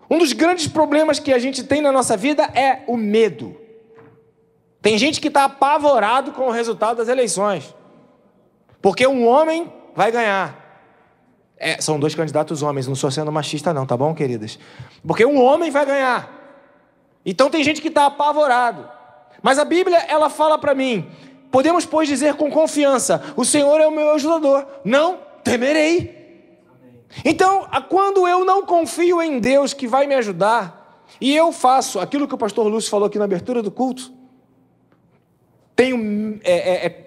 Um dos grandes problemas que a gente tem na nossa vida é o medo. Tem gente que está apavorado com o resultado das eleições, porque um homem vai ganhar. São dois candidatos homens, não estou sendo machista não, tá bom, queridas? Porque um homem vai ganhar. Então tem gente que está apavorado. Mas a Bíblia, ela fala para mim, podemos, pois, dizer com confiança, o Senhor é o meu ajudador, não temerei. Amém. Então, quando eu não confio em Deus que vai me ajudar, e eu faço aquilo que o pastor Lúcio falou aqui na abertura do culto,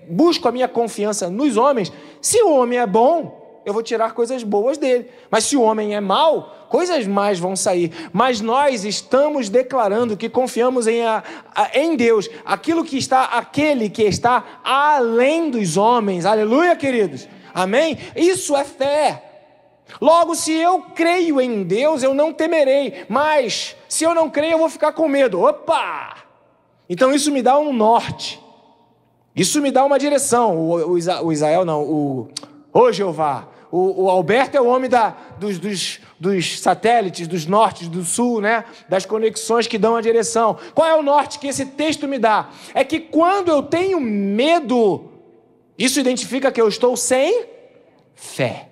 busco a minha confiança nos homens, se o homem é bom, eu vou tirar coisas boas dele. Mas se o homem é mau, coisas más vão sair. Mas nós estamos declarando que confiamos em Deus, aquele que está além dos homens. Aleluia, queridos. Amém? Isso é fé. Logo, se eu creio em Deus, eu não temerei. Mas se eu não creio, eu vou ficar com medo. Opa! Então isso me dá um norte. Isso me dá uma direção. O Israel não, Jeová. O Alberto é o homem dos satélites, dos nortes, do sul, né? Das conexões que dão a direção. Qual é o norte que esse texto me dá? É que quando eu tenho medo, isso identifica que eu estou sem fé.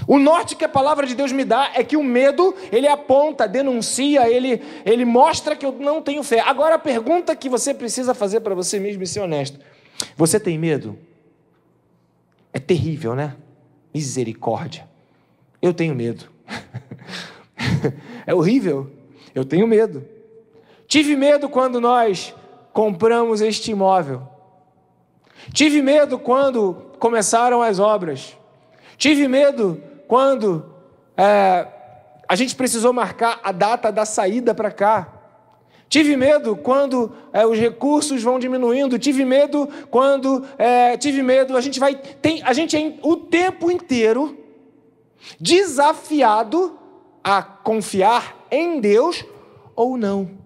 O norte que a palavra de Deus me dá é que o medo, ele aponta, denuncia, ele mostra que eu não tenho fé. Agora a pergunta que você precisa fazer para você mesmo e ser honesto. Você tem medo? É terrível, né? Misericórdia. Eu tenho medo. É horrível. Eu tenho medo. Tive medo quando nós compramos este imóvel. Tive medo quando começaram as obras. Tive medo quando a gente precisou marcar a data da saída para cá. Tive medo quando os recursos vão diminuindo. Tive medo quando... A gente é o tempo inteiro desafiado a confiar em Deus ou não.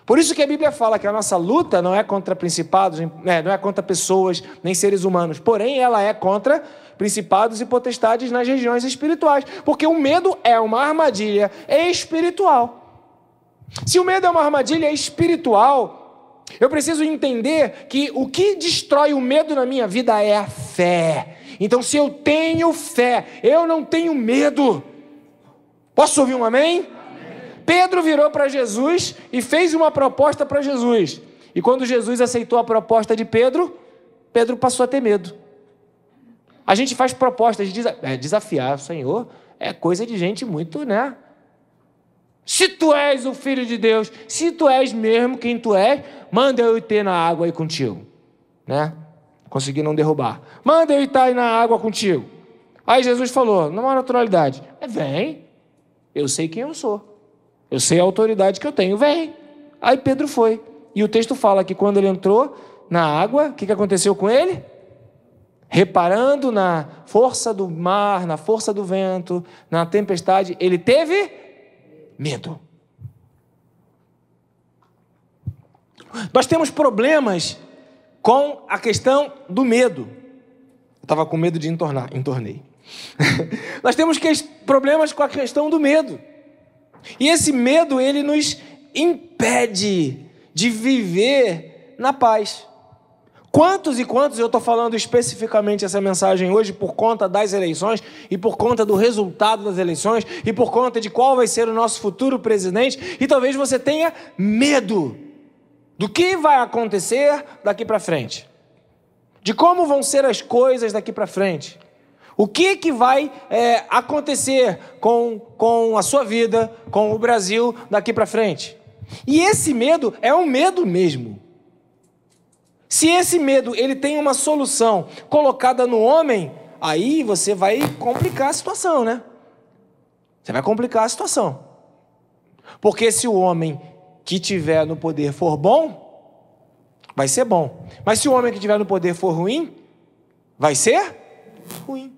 Por isso que a Bíblia fala que a nossa luta não é contra principados, não é contra pessoas, nem seres humanos. Porém, ela é contra principados e potestades nas regiões espirituais. Porque o medo é uma armadilha espiritual. Se o medo é uma armadilha espiritual, eu preciso entender que o que destrói o medo na minha vida é a fé. Então, se eu tenho fé, eu não tenho medo. Posso ouvir um amém? Amém. Pedro virou para Jesus e fez uma proposta para Jesus. E quando Jesus aceitou a proposta de Pedro, Pedro passou a ter medo. A gente faz propostas, desafiar o Senhor é coisa de gente muito, né? Se tu és o Filho de Deus, se tu és mesmo quem tu és, manda eu ir ter na água aí contigo, né? Consegui não derrubar. Manda eu ir estar aí na água contigo. Aí Jesus falou, numa naturalidade, vem, eu sei quem eu sou, eu sei a autoridade que eu tenho, vem. Aí Pedro foi, e o texto fala que quando ele entrou na água, o que aconteceu com ele? Reparando na força do mar, na força do vento, na tempestade, ele teve medo. Nós temos problemas com a questão do medo. Eu estava com medo de entornei. Nós temos problemas com a questão do medo. E esse medo, ele nos impede de viver na paz. Quantos e quantos, eu estou falando especificamente essa mensagem hoje por conta das eleições e por conta do resultado das eleições e por conta de qual vai ser o nosso futuro presidente, e talvez você tenha medo do que vai acontecer daqui para frente, de como vão ser as coisas daqui para frente, o que vai acontecer com a sua vida, com o Brasil daqui para frente. E esse medo é um medo mesmo. Se esse medo ele tem uma solução colocada no homem, aí você vai complicar a situação, né? Você vai complicar a situação. Porque se o homem que tiver no poder for bom, vai ser bom. Mas se o homem que tiver no poder for ruim, vai ser ruim.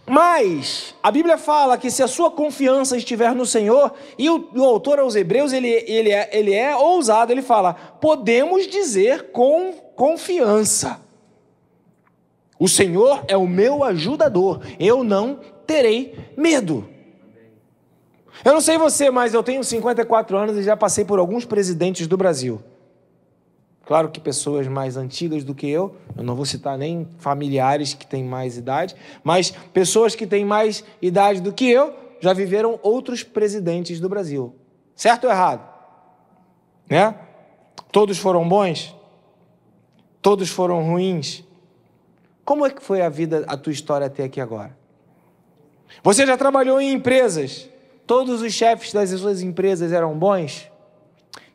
Mas a Bíblia fala que se a sua confiança estiver no Senhor, e o autor aos Hebreus, ele é ousado, ele fala, podemos dizer com confiança, o Senhor é o meu ajudador, eu não terei medo. Eu não sei você, mas eu tenho 54 anos e já passei por alguns presidentes do Brasil. Claro que pessoas mais antigas do que eu não vou citar nem familiares que têm mais idade, mas pessoas que têm mais idade do que eu já viveram outros presidentes do Brasil. Certo ou errado? Né? Todos foram bons? Todos foram ruins? Como é que foi a tua história até aqui agora? Você já trabalhou em empresas? Todos os chefes das suas empresas eram bons?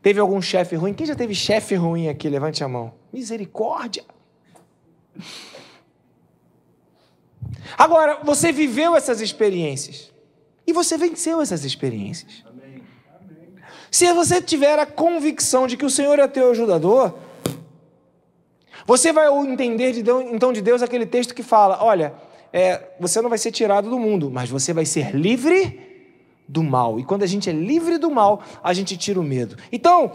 Teve algum chefe ruim? Quem já teve chefe ruim aqui? Levante a mão. Misericórdia! Agora, você viveu essas experiências. E você venceu essas experiências. Amém. Se você tiver a convicção de que o Senhor é teu ajudador, você vai entender então de Deus aquele texto que fala, olha, você não vai ser tirado do mundo, mas você vai ser livre do mal. E quando a gente é livre do mal, a gente tira o medo. Então,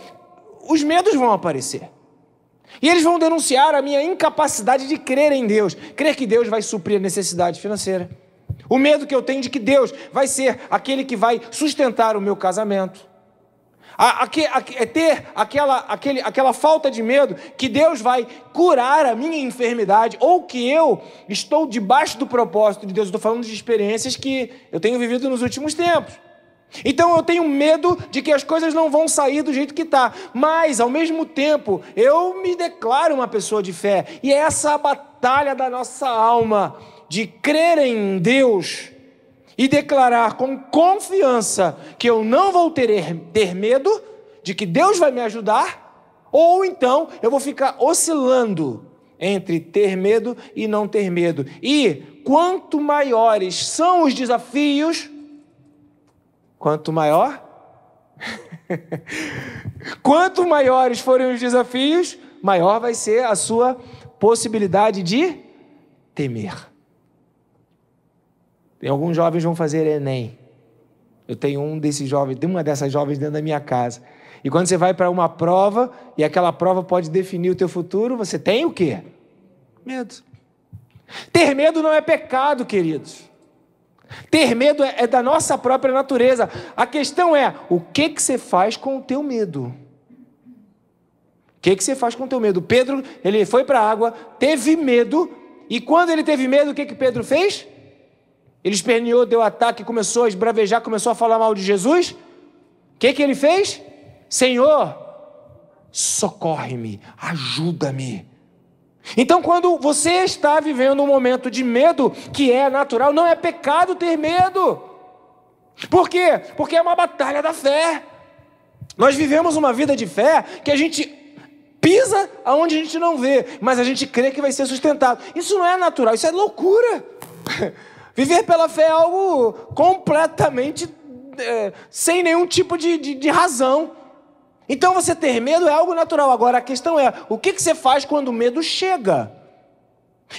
os medos vão aparecer. E eles vão denunciar a minha incapacidade de crer em Deus. Crer que Deus vai suprir a necessidade financeira. O medo que eu tenho de que Deus vai ser aquele que vai sustentar o meu casamento. Ter aquela falta de medo que Deus vai curar a minha enfermidade, ou que eu estou debaixo do propósito de Deus. Estou falando de experiências que eu tenho vivido nos últimos tempos. Então eu tenho medo de que as coisas não vão sair do jeito que está, mas ao mesmo tempo eu me declaro uma pessoa de fé, e é essa a batalha da nossa alma, de crer em Deus e declarar com confiança que eu não vou ter medo, de que Deus vai me ajudar, ou então eu vou ficar oscilando entre ter medo e não ter medo. E quanto maiores são os desafios, quanto maiores forem os desafios, maior vai ser a sua possibilidade de temer. Tem alguns jovens que vão fazer Enem. Eu tenho uma dessas jovens dentro da minha casa. E quando você vai para uma prova, e aquela prova pode definir o teu futuro, você tem o quê? Medo. Ter medo não é pecado, queridos. Ter medo é da nossa própria natureza. A questão é, o que você faz com o teu medo? O que você faz com o teu medo? Pedro, ele foi para a água, teve medo, e quando ele teve medo, o que Pedro fez? Ele esperneou, deu ataque, começou a esbravejar, começou a falar mal de Jesus. O que ele fez? Senhor, socorre-me, ajuda-me. Então, quando você está vivendo um momento de medo, que é natural, não é pecado ter medo. Por quê? Porque é uma batalha da fé. Nós vivemos uma vida de fé que a gente pisa aonde a gente não vê, mas a gente crê que vai ser sustentado. Isso não é natural, isso é loucura. Viver pela fé é algo completamente sem nenhum tipo de razão. Então você ter medo é algo natural. Agora a questão é, o que você faz quando o medo chega?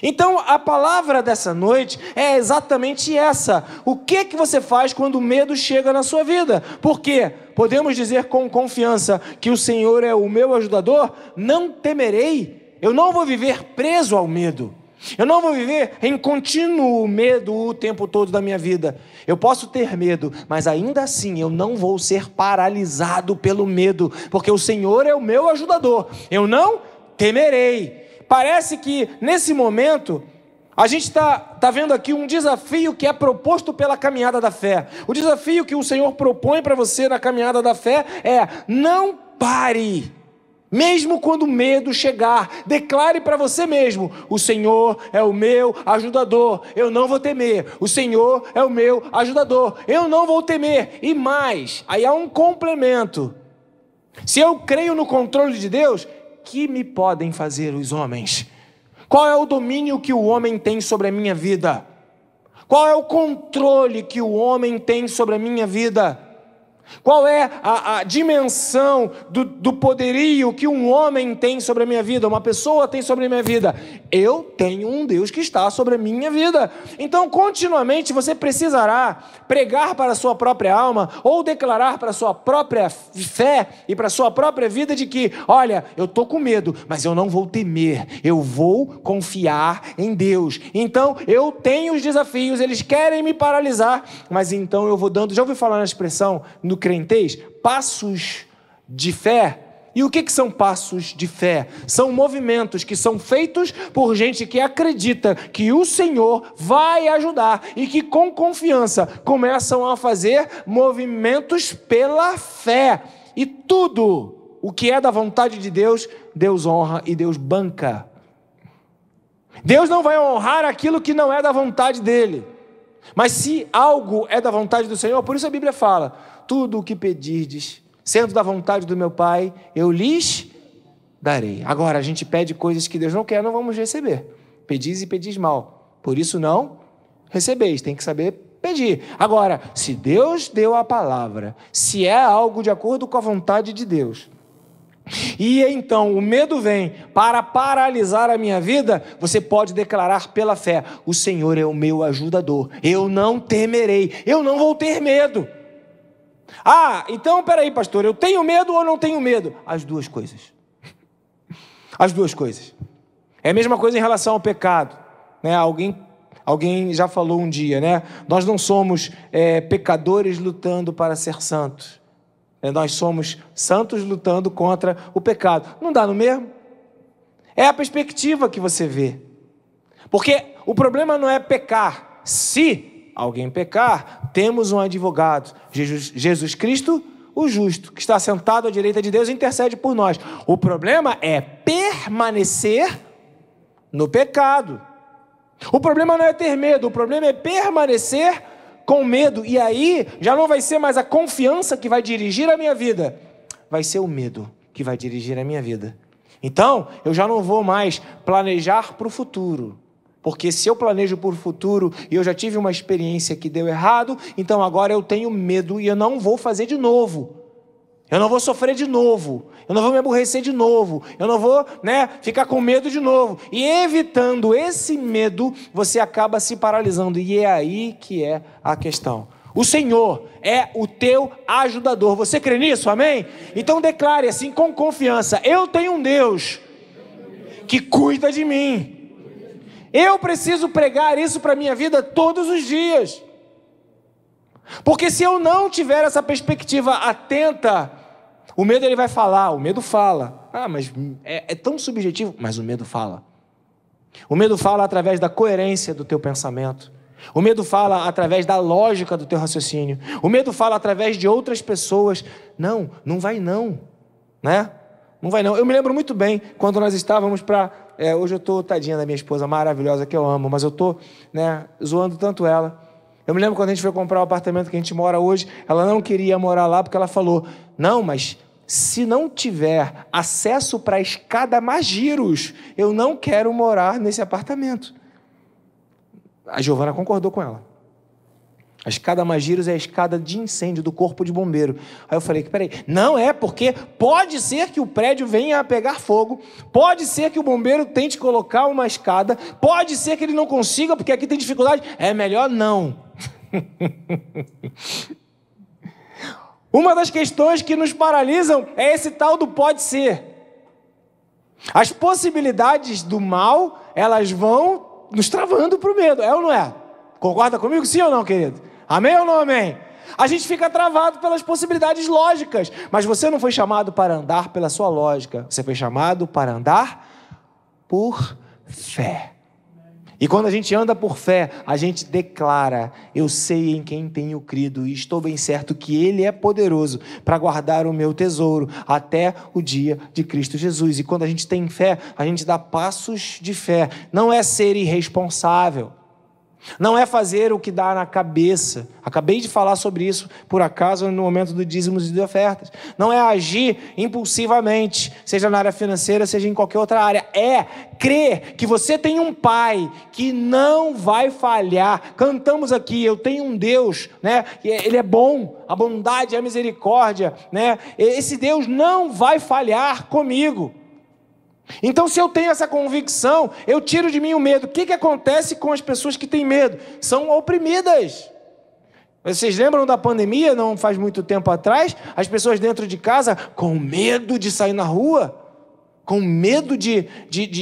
Então a palavra dessa noite é exatamente essa. O que você faz quando o medo chega na sua vida? Porque podemos dizer com confiança que o Senhor é o meu ajudador? Não temerei. Eu não vou viver preso ao medo. Eu não vou viver em contínuo medo o tempo todo da minha vida. Eu posso ter medo, mas ainda assim eu não vou ser paralisado pelo medo, porque o Senhor é o meu ajudador. Eu não temerei. Parece que nesse momento a gente está vendo aqui um desafio que é proposto pela caminhada da fé. O desafio que o Senhor propõe para você na caminhada da fé é: não pare. Mesmo quando o medo chegar, declare para você mesmo: o Senhor é o meu ajudador, eu não vou temer. O Senhor é o meu ajudador, eu não vou temer. E mais, aí há um complemento. Se eu creio no controle de Deus, que me podem fazer os homens? Qual é o domínio que o homem tem sobre a minha vida? Qual é o controle que o homem tem sobre a minha vida? Qual é a dimensão do poderio que um homem tem sobre a minha vida, uma pessoa tem sobre a minha vida? Eu tenho um Deus que está sobre a minha vida. Então, continuamente, você precisará pregar para a sua própria alma ou declarar para a sua própria fé e para a sua própria vida de que, olha, eu estou com medo, mas eu não vou temer, eu vou confiar em Deus. Então, eu tenho os desafios, eles querem me paralisar, mas então eu vou dando, já ouviu falar na expressão no crentez, passos de fé? E o que são passos de fé? São movimentos que são feitos por gente que acredita que o Senhor vai ajudar e que com confiança começam a fazer movimentos pela fé. E tudo o que é da vontade de Deus, Deus honra e Deus banca. Deus não vai honrar aquilo que não é da vontade dele. Mas se algo é da vontade do Senhor, por isso a Bíblia fala: tudo o que pedirdes, sendo da vontade do meu Pai, eu lhes darei. Agora, a gente pede coisas que Deus não quer, não vamos receber. Pedis e pedis mal, por isso não recebeis. Tem que saber pedir. Agora, se Deus deu a palavra, se é algo de acordo com a vontade de Deus, e então o medo vem para paralisar a minha vida, você pode declarar pela fé: o Senhor é o meu ajudador, eu não temerei, eu não vou ter medo. Ah, então peraí, pastor, eu tenho medo ou não tenho medo? As duas coisas. As duas coisas. É a mesma coisa em relação ao pecado, né? Alguém já falou um dia, né? Nós não somos pecadores lutando para ser santos. Nós somos santos lutando contra o pecado. Não dá no mesmo? É a perspectiva que você vê. Porque o problema não é pecar. Se alguém pecar, temos um advogado, Jesus Cristo, o justo, que está sentado à direita de Deus e intercede por nós. O problema é permanecer no pecado. O problema não é ter medo, o problema é permanecer com medo. E aí já não vai ser mais a confiança que vai dirigir a minha vida, vai ser o medo que vai dirigir a minha vida. Então eu já não vou mais planejar para o futuro, porque se eu planejo para o futuro e eu já tive uma experiência que deu errado, então agora eu tenho medo e eu não vou fazer de novo. Eu não vou sofrer de novo, eu não vou me aborrecer de novo, eu não vou, ficar com medo de novo. E evitando esse medo, você acaba se paralisando. E é aí que é a questão. O Senhor é o teu ajudador. Você crê nisso? Amém? Então declare assim com confiança: eu tenho um Deus que cuida de mim. Eu preciso pregar isso para a minha vida todos os dias. Porque se eu não tiver essa perspectiva atenta, o medo ele vai falar, o medo fala. Ah, mas é tão subjetivo, mas o medo fala. O medo fala através da coerência do teu pensamento. O medo fala através da lógica do teu raciocínio. O medo fala através de outras pessoas. Não vai não, Não vai não. Eu me lembro muito bem quando nós estávamos para... hoje eu estou tadinha da minha esposa maravilhosa que eu amo, mas eu estou zoando tanto ela. Eu me lembro quando a gente foi comprar o apartamento que a gente mora hoje, ela não queria morar lá porque ela falou: não, mas se não tiver acesso para a escada Magiros, eu não quero morar nesse apartamento. A Giovana concordou com ela. A escada Magiros é a escada de incêndio do corpo de bombeiro. Aí eu falei: peraí, não é porque pode ser que o prédio venha a pegar fogo, pode ser que o bombeiro tente colocar uma escada, pode ser que ele não consiga porque aqui tem dificuldade. É melhor não. Uma das questões que nos paralisam é esse tal do pode ser. As possibilidades do mal, elas vão nos travando para o medo, é ou não é? Concorda comigo, sim ou não, querido? Amém ou não amém? A gente fica travado pelas possibilidades lógicas, mas você não foi chamado para andar pela sua lógica, você foi chamado para andar por fé. E quando a gente anda por fé, a gente declara: eu sei em quem tenho crido e estou bem certo que Ele é poderoso para guardar o meu tesouro até o dia de Cristo Jesus. E quando a gente tem fé, a gente dá passos de fé. Não é ser irresponsável. Não é fazer o que dá na cabeça. Acabei de falar sobre isso, por acaso, no momento do dízimos e de ofertas. Não é agir impulsivamente, seja na área financeira, seja em qualquer outra área. É crer que você tem um Pai que não vai falhar. Cantamos aqui, eu tenho um Deus, né? Ele é bom, a bondade e a misericórdia, né? Esse Deus não vai falhar comigo. Então, se eu tenho essa convicção, eu tiro de mim o medo. O que acontece com as pessoas que têm medo? São oprimidas. Vocês lembram da pandemia, não faz muito tempo atrás? As pessoas dentro de casa com medo de sair na rua, com medo de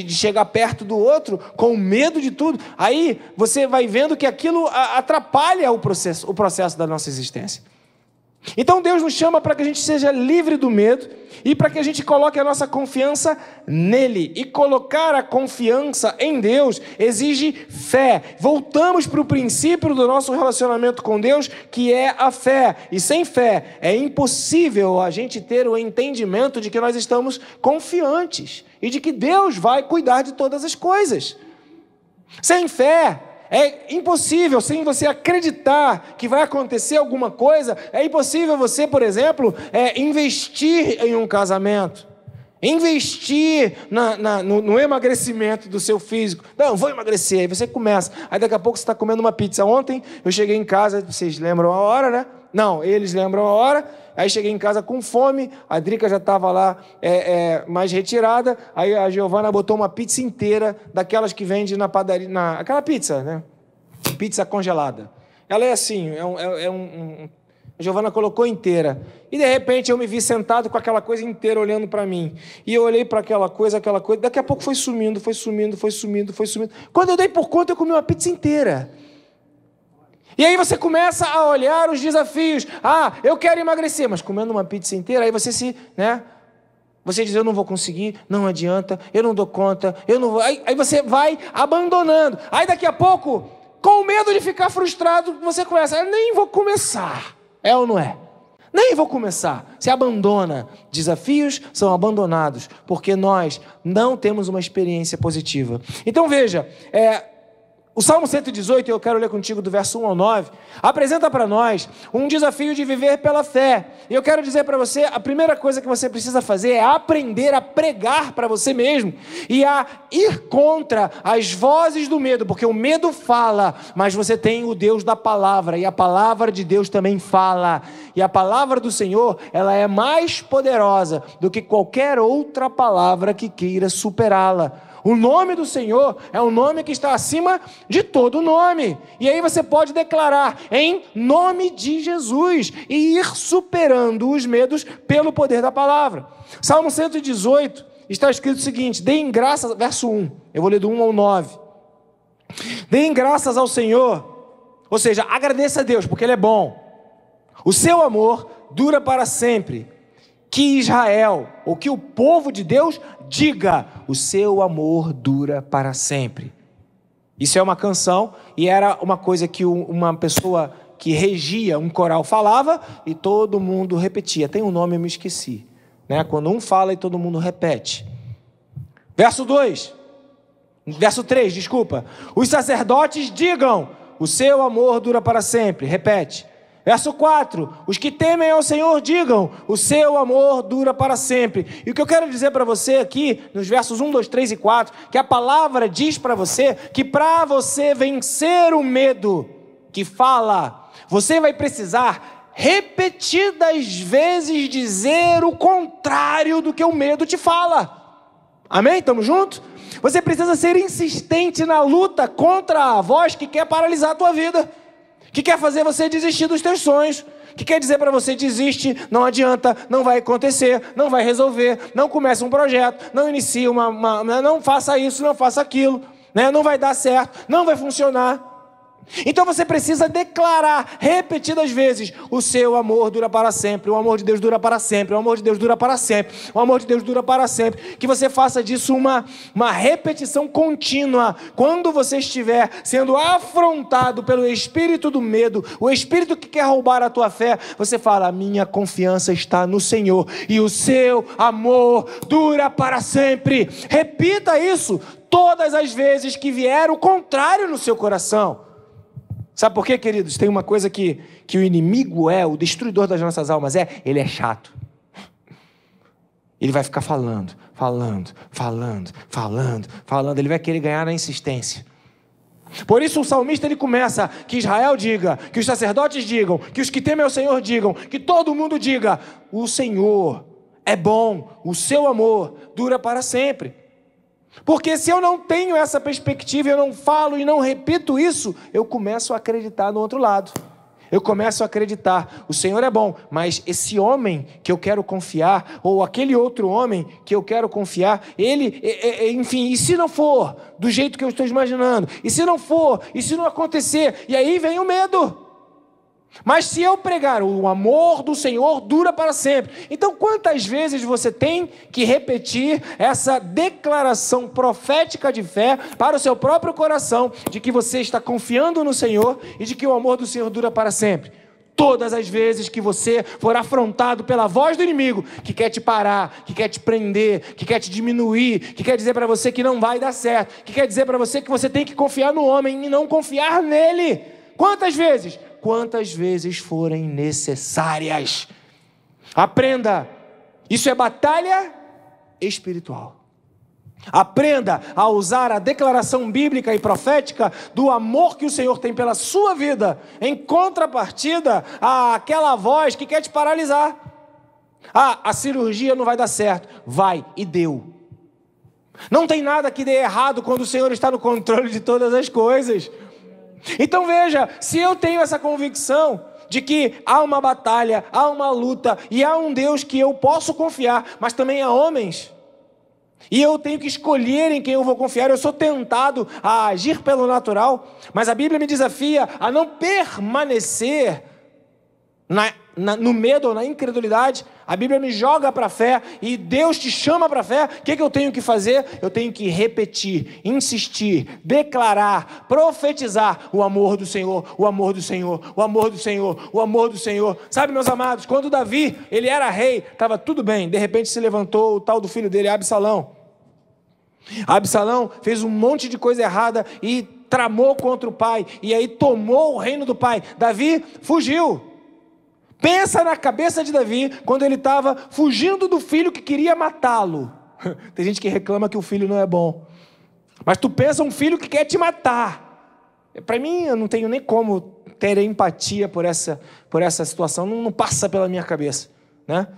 chegar perto do outro, com medo de tudo. Aí você vai vendo que aquilo atrapalha o processo da nossa existência. Então Deus nos chama para que a gente seja livre do medo e para que a gente coloque a nossa confiança nele. E colocar a confiança em Deus exige fé. Voltamos para o princípio do nosso relacionamento com Deus, que é a fé. E sem fé é impossível a gente ter o entendimento de que nós estamos confiantes e de que Deus vai cuidar de todas as coisas. Sem fé é impossível, sem você acreditar que vai acontecer alguma coisa, é impossível você, por exemplo, investir em um casamento, investir no emagrecimento do seu físico. Não, vou emagrecer, aí você começa, aí daqui a pouco você está comendo uma pizza. Ontem eu cheguei em casa, vocês lembram a hora, né? Não, eles lembram a hora. Aí cheguei em casa com fome, a Drica já estava lá mais retirada, aí a Giovana botou uma pizza inteira, daquelas que vende na padaria, aquela pizza, né? Pizza congelada. Ela é assim, a Giovana colocou inteira. E de repente eu me vi sentado com aquela coisa inteira olhando para mim. E eu olhei para aquela coisa, daqui a pouco foi sumindo. Quando eu dei por conta, eu comi uma pizza inteira. E aí você começa a olhar os desafios. Ah, eu quero emagrecer, mas comendo uma pizza inteira, aí você você diz, eu não vou conseguir, não adianta, eu não dou conta, eu não vou. Aí você vai abandonando. Aí daqui a pouco, com medo de ficar frustrado, você começa, eu nem vou começar. É ou não é? Nem vou começar. Você abandona. Desafios são abandonados, porque nós não temos uma experiência positiva. Então veja, o Salmo 118, eu quero ler contigo do verso 1 ao 9, apresenta para nós um desafio de viver pela fé. E eu quero dizer para você, a primeira coisa que você precisa fazer é aprender a pregar para você mesmo e a ir contra as vozes do medo, porque o medo fala, mas você tem o Deus da palavra, e a palavra de Deus também fala. E a palavra do Senhor, ela é mais poderosa do que qualquer outra palavra que queira superá-la. O nome do Senhor é um nome que está acima de todo nome. E aí você pode declarar em nome de Jesus e ir superando os medos pelo poder da palavra. Salmo 118 está escrito o seguinte, deem graças, verso 1, eu vou ler do 1 ao 9. Deem graças ao Senhor, ou seja, agradeça a Deus porque Ele é bom. O seu amor dura para sempre. Que Israel, ou que o povo de Deus diga, o seu amor dura para sempre. Isso é uma canção e era uma coisa que uma pessoa que regia um coral falava e todo mundo repetia. Tem um nome, eu me esqueci, né? Quando um fala e todo mundo repete. Verso 3, desculpa. Os sacerdotes digam, o seu amor dura para sempre. Repete. Verso 4, os que temem ao Senhor digam, o seu amor dura para sempre. E o que eu quero dizer para você aqui, nos versos 1, 2, 3 e 4, que a palavra diz para você que para você vencer o medo que fala, você vai precisar repetidas vezes dizer o contrário do que o medo te fala. Amém? Estamos juntos? Você precisa ser insistente na luta contra a voz que quer paralisar a tua vida, que quer fazer você desistir dos teus sonhos, que quer dizer para você, desiste, não adianta, não vai acontecer, não vai resolver, não comece um projeto, não inicie não faça isso, não faça aquilo, né? Não vai dar certo, não vai funcionar. Então você precisa declarar repetidas vezes, o seu amor dura para sempre, o amor de Deus dura para sempre, o amor de Deus dura para sempre, o amor de Deus dura para sempre. Que você faça disso uma repetição contínua. Quando você estiver sendo afrontado pelo espírito do medo, o espírito que quer roubar a tua fé, você fala, a minha confiança está no Senhor e o seu amor dura para sempre. Repita isso todas as vezes que vier o contrário no seu coração. Sabe por quê, queridos? Tem uma coisa que o inimigo o destruidor das nossas almas ele é chato. Ele vai ficar falando, ele vai querer ganhar na insistência. Por isso o salmista ele começa, que Israel diga, que os sacerdotes digam, que os que temem ao Senhor digam, que todo mundo diga, o Senhor é bom, o seu amor dura para sempre. Porque se eu não tenho essa perspectiva, eu não falo e não repito isso, eu começo a acreditar no outro lado. Eu começo a acreditar, o Senhor é bom, mas esse homem que eu quero confiar, ou aquele outro homem que eu quero confiar, ele, enfim, e se não for do jeito que eu estou imaginando? E se não for? E se não acontecer? E aí vem o medo. Mas se eu pregar, o amor do Senhor dura para sempre. Então quantas vezes você tem que repetir essa declaração profética de fé para o seu próprio coração, de que você está confiando no Senhor e de que o amor do Senhor dura para sempre? Todas as vezes que você for afrontado pela voz do inimigo, que quer te parar, que quer te prender, que quer te diminuir, que quer dizer para você que não vai dar certo, que quer dizer para você que você tem que confiar no homem e não confiar nele. Quantas vezes? Quantas vezes forem necessárias. Aprenda, isso é batalha espiritual. Aprenda a usar a declaração bíblica e profética do amor que o Senhor tem pela sua vida, em contrapartida àquela voz que quer te paralisar. A cirurgia não vai dar certo. Vai, e deu. Não tem nada que dê errado quando o Senhor está no controle de todas as coisas. Então veja, se eu tenho essa convicção de que há uma batalha, há uma luta e há um Deus que eu posso confiar, mas também há homens, e eu tenho que escolher em quem eu vou confiar. Eu sou tentado a agir pelo natural, mas a Bíblia me desafia a não permanecer no medo ou na incredulidade. A Bíblia me joga para a fé e Deus te chama para a fé. O que eu tenho que fazer? Eu tenho que repetir, insistir, declarar, profetizar o amor do Senhor, o amor do Senhor, o amor do Senhor, o amor do Senhor. Sabe, meus amados, quando Davi, ele era rei, estava tudo bem, de repente se levantou o tal do filho dele, Absalão. Absalão fez um monte de coisa errada e tramou contra o pai, e aí tomou o reino do pai. Davi fugiu. Pensa na cabeça de Davi, quando ele estava fugindo do filho que queria matá-lo. Tem gente que reclama que o filho não é bom. Mas tu pensa um filho que quer te matar. Para mim, eu não tenho nem como ter empatia por essa situação. Não passa pela minha cabeça, né?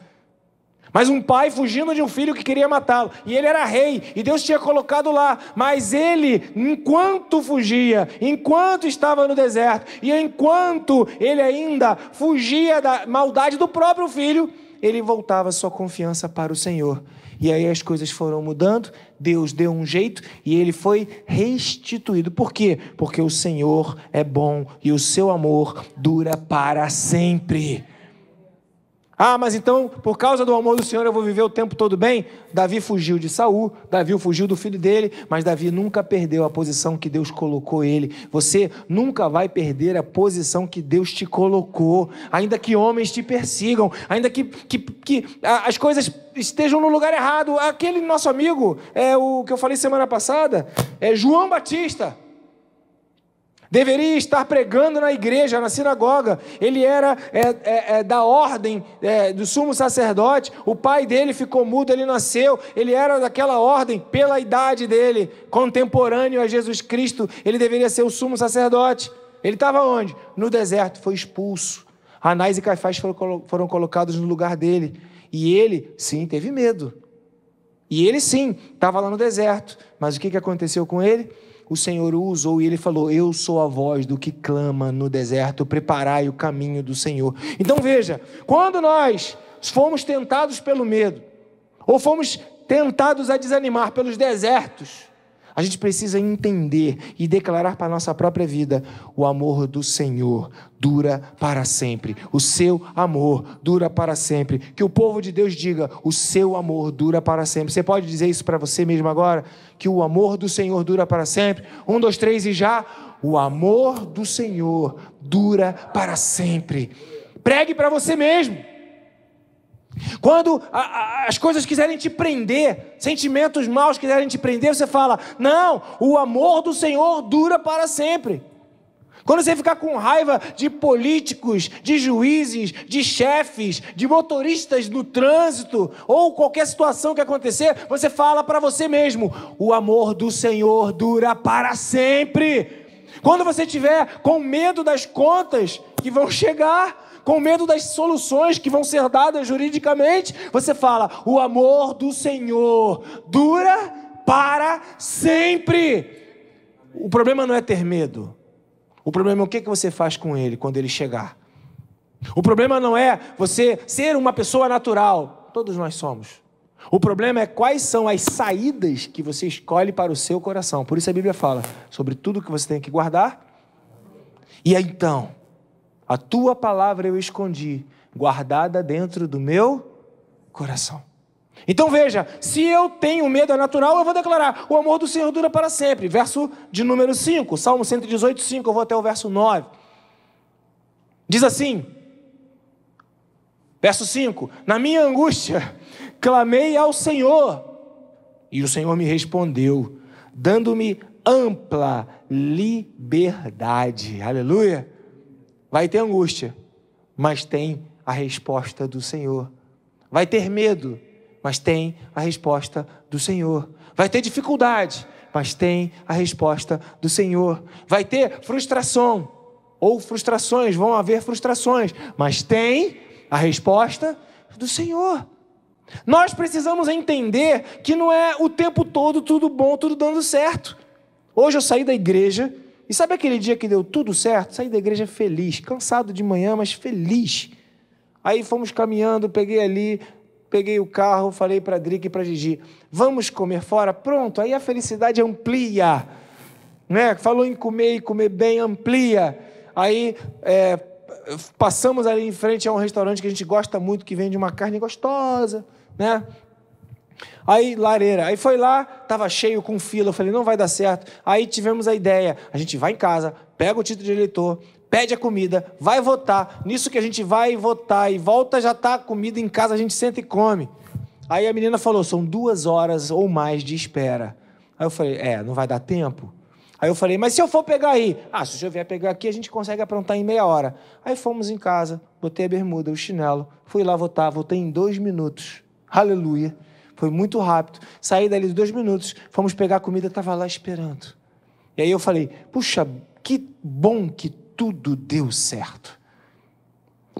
Mas um pai fugindo de um filho que queria matá-lo. E ele era rei, e Deus tinha colocado lá. Mas ele, enquanto fugia, enquanto estava no deserto, e enquanto ele ainda fugia da maldade do próprio filho, ele voltava sua confiança para o Senhor. E aí as coisas foram mudando, Deus deu um jeito e ele foi restituído. Por quê? Porque o Senhor é bom e o seu amor dura para sempre. Ah, mas então, por causa do amor do Senhor, eu vou viver o tempo todo bem? Davi fugiu de Saul, Davi fugiu do filho dele, mas Davi nunca perdeu a posição que Deus colocou ele. Você nunca vai perder a posição que Deus te colocou, ainda que homens te persigam, ainda que as coisas estejam no lugar errado. Aquele nosso amigo, o que eu falei semana passada, João Batista. Deveria estar pregando na igreja, na sinagoga. Ele era da ordem do sumo sacerdote. O pai dele ficou mudo, ele nasceu. Ele era daquela ordem, pela idade dele, contemporâneo a Jesus Cristo. Ele deveria ser o sumo sacerdote. Ele estava onde? No deserto, foi expulso. Anás e Caifás foram colocados no lugar dele. E ele, sim, teve medo. E ele, sim, estava lá no deserto. Mas o que aconteceu com ele? O Senhor o usou e ele falou: eu sou a voz do que clama no deserto, preparai o caminho do Senhor. Então veja, quando nós fomos tentados pelo medo, ou fomos tentados a desanimar pelos desertos, a gente precisa entender e declarar para a nossa própria vida: o amor do Senhor dura para sempre. O seu amor dura para sempre. Que o povo de Deus diga: o seu amor dura para sempre. Você pode dizer isso para você mesmo agora? Que o amor do Senhor dura para sempre. 1, 2, 3 e já. O amor do Senhor dura para sempre. Pregue para você mesmo. Quando as coisas quiserem te prender, sentimentos maus quiserem te prender, você fala: não, o amor do Senhor dura para sempre. Quando você ficar com raiva de políticos, de juízes, de chefes, de motoristas no trânsito, ou qualquer situação que acontecer, você fala para você mesmo: o amor do Senhor dura para sempre. Quando você estiver com medo das contas que vão chegar, com medo das soluções que vão ser dadas juridicamente, você fala: o amor do Senhor dura para sempre. O problema não é ter medo. O problema é o que você faz com ele quando ele chegar. O problema não é você ser uma pessoa natural. Todos nós somos. O problema é quais são as saídas que você escolhe para o seu coração. Por isso a Bíblia fala sobre tudo que você tem que guardar. E aí, então, a tua palavra eu escondi, guardada dentro do meu coração. Então veja, se eu tenho medo é natural, eu vou declarar: o amor do Senhor dura para sempre. Verso de número 5, Salmo 118, 5, eu vou até o verso 9. Diz assim, verso 5: na minha angústia, clamei ao Senhor, e o Senhor me respondeu, dando-me ampla liberdade. Aleluia! Vai ter angústia, mas tem a resposta do Senhor. Vai ter medo, mas tem a resposta do Senhor. Vai ter dificuldade, mas tem a resposta do Senhor. Vai ter frustração, ou frustrações, vão haver frustrações, mas tem a resposta do Senhor. Nós precisamos entender que não é o tempo todo tudo bom, tudo dando certo. Hoje eu saí da igreja, e sabe aquele dia que deu tudo certo? Saí da igreja feliz, cansado de manhã, mas feliz. Aí fomos caminhando, peguei o carro, falei para a Drica e para a Gigi: vamos comer fora? Pronto, aí a felicidade amplia, né? Falou em comer e comer bem, amplia. Aí passamos ali em frente a um restaurante que a gente gosta muito, que vende uma carne gostosa, né? Aí, lareira, aí foi lá, estava cheio com fila, eu falei: não vai dar certo. Aí tivemos a ideia, a gente vai em casa, pega o título de eleitor, pede a comida, vai votar. Nisso que a gente vai votar e volta, já está a comida em casa, a gente senta e come. Aí a menina falou: são 2 horas ou mais de espera. Aí eu falei: não vai dar tempo? Aí eu falei: mas se eu for pegar aí? Se o senhor vier pegar aqui, a gente consegue aprontar em meia hora. Aí fomos em casa, botei a bermuda, o chinelo, fui lá votar, votei em 2 minutos. Aleluia! Foi muito rápido. Saí dali 2 minutos, fomos pegar a comida, estava lá esperando. E aí eu falei: puxa, que bom que tudo deu certo.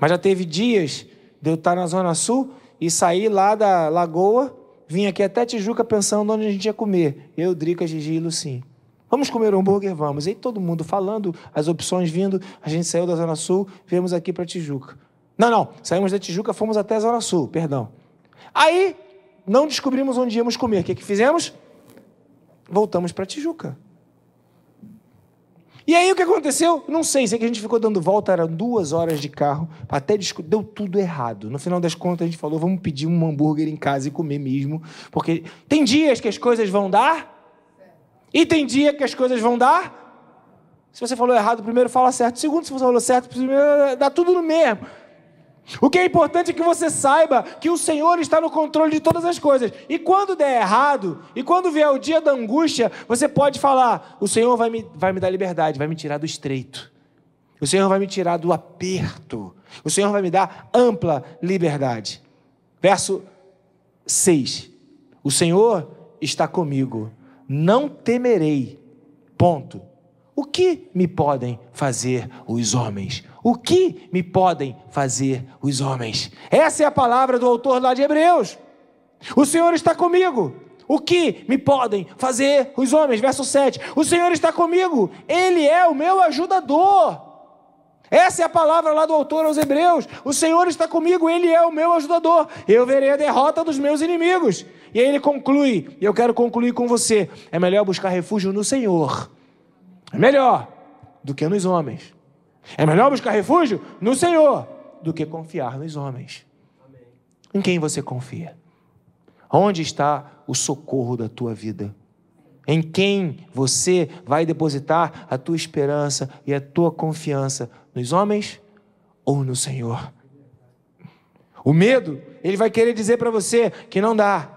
Mas já teve dias de eu estar na Zona Sul e sair lá da Lagoa, vim aqui até Tijuca pensando onde a gente ia comer. Eu, Drica, Gigi e Lucim. Vamos comer um hambúrguer? Vamos. E aí todo mundo falando, as opções vindo, a gente saiu da Zona Sul, viemos aqui para Tijuca. Não, saímos da Tijuca, fomos até a Zona Sul, perdão. Aí, não descobrimos onde íamos comer. O que fizemos? Voltamos para Tijuca. E aí o que aconteceu? Não sei que a gente ficou dando volta, eram 2 horas de carro, até deu tudo errado. No final das contas a gente falou: vamos pedir um hambúrguer em casa e comer mesmo, porque tem dias que as coisas vão dar, e tem dia que as coisas vão dar. Se você falou errado primeiro, fala certo. Segundo, se você falou certo primeiro, dá tudo no mesmo. O que é importante é que você saiba que o Senhor está no controle de todas as coisas. E quando der errado, e quando vier o dia da angústia, você pode falar: o Senhor vai me dar liberdade, vai me tirar do estreito. O Senhor vai me tirar do aperto. O Senhor vai me dar ampla liberdade. Verso 6. O Senhor está comigo, não temerei. Ponto. O que me podem fazer os homens? O que me podem fazer os homens? Essa é a palavra do autor lá de Hebreus. O Senhor está comigo. O que me podem fazer os homens? Verso 7. O Senhor está comigo. Ele é o meu ajudador. Essa é a palavra lá do autor aos Hebreus. O Senhor está comigo. Ele é o meu ajudador. Eu verei a derrota dos meus inimigos. E aí ele conclui. E eu quero concluir com você. É melhor buscar refúgio no Senhor. É melhor do que nos homens. É melhor buscar refúgio no Senhor do que confiar nos homens. Amém. Em quem você confia? Onde está o socorro da tua vida? Em quem você vai depositar a tua esperança e a tua confiança? Nos homens ou no Senhor? O medo, ele vai querer dizer para você que não dá.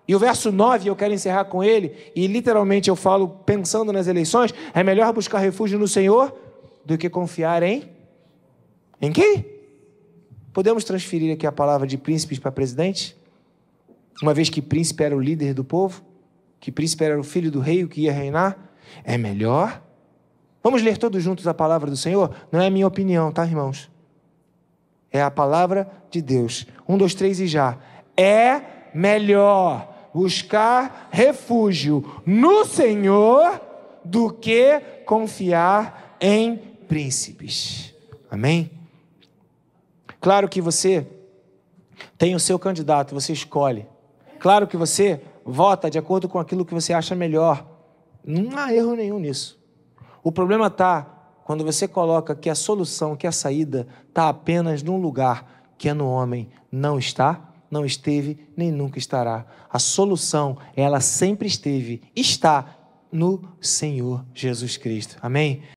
E o verso 9, eu quero encerrar com ele, e literalmente eu falo pensando nas eleições: é melhor buscar refúgio no Senhor do que confiar em quem? Podemos transferir aqui a palavra de príncipes para presidente? Uma vez que príncipe era o líder do povo, que príncipe era o filho do rei, o que ia reinar, é melhor. Vamos ler todos juntos a palavra do Senhor? Não é a minha opinião, tá, irmãos? É a palavra de Deus. 1, 2, 3 e já. É melhor buscar refúgio no Senhor do que confiar em príncipes. Amém? Claro que você tem o seu candidato, você escolhe. Claro que você vota de acordo com aquilo que você acha melhor. Não há erro nenhum nisso. O problema está quando você coloca que a solução, que a saída está apenas num lugar que é no homem. Não está, não esteve, nem nunca estará. A solução, ela sempre esteve, está no Senhor Jesus Cristo. Amém?